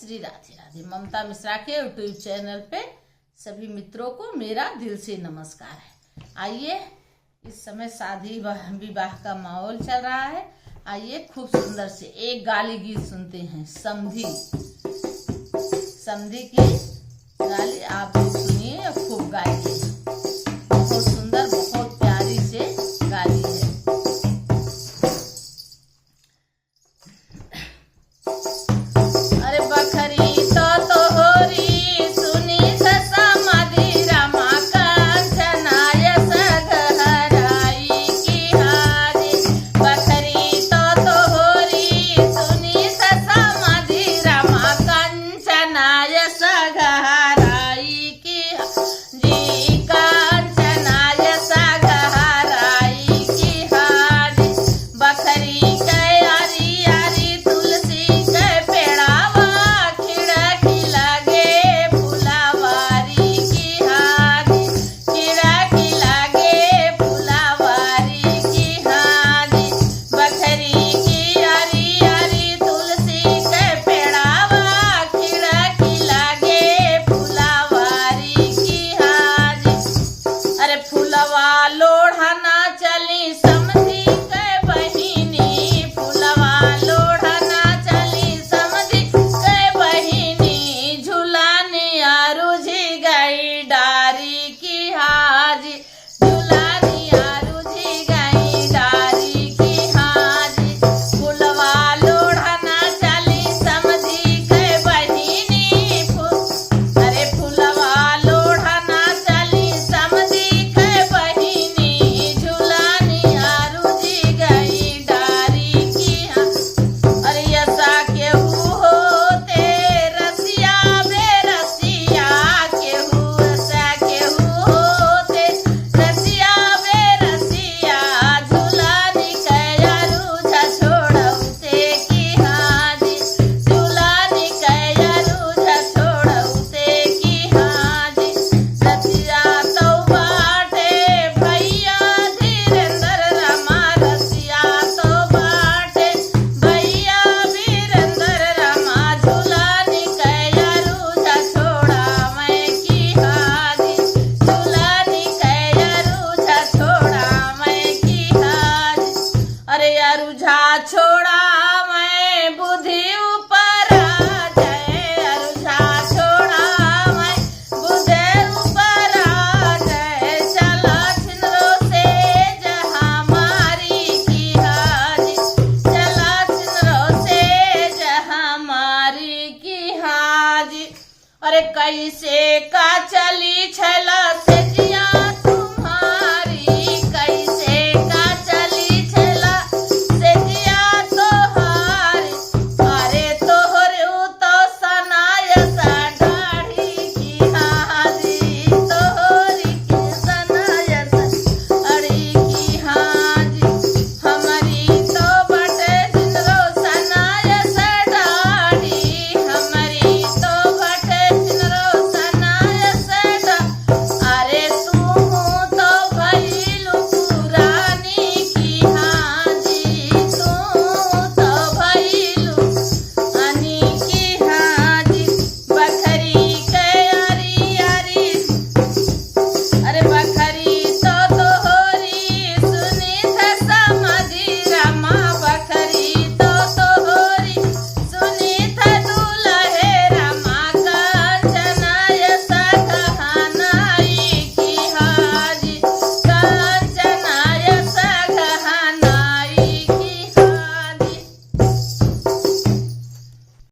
श्री राधे राधे। ममता मिश्रा के YouTube channel पे सभी मित्रों को मेरा दिल से नमस्कार है। आइए, इस समय शादी विवाह का माहौल चल रहा है। आइए खूब सुंदर से एक गाली गीत सुनते हैं। समधी समधी की गाली आप सुनिए और खूब गाइए। बहुत सुंदर, बहुत प्यारी से गाली है। अरे बखरी तो तोहरी सुनी समाधि रामा कंचनाय सगहराई की हारी। बखरी तो तोहरी सुनी समाधि रामा कंचनाय सगहराई की जी कंचनाय सगहराई की हारी। बखरी फुलवा लोढ़ना चली समधी के बहिनी। फुलवा लोढ़ना चली समधी के बहिनी। झुलानी आरुझी गई डारी की हाजी। झुलानी आरुझी गई डारी की हाजी। फुलवा लोढ़ना चली समधी के बहिनी। अरे फुलवा लोढ़ना चली समधी अरुझा छोड़ा मैं बुद्धि ऊपर आ जाए। अरुझा छोड़ा मैं बुद्धि ऊपर आ जाए। चला छिंदरो से जहाँ मारी की हाजी। चला छिंदरो से जहाँ मारी की हाजी। अरे कैसे का चली छला से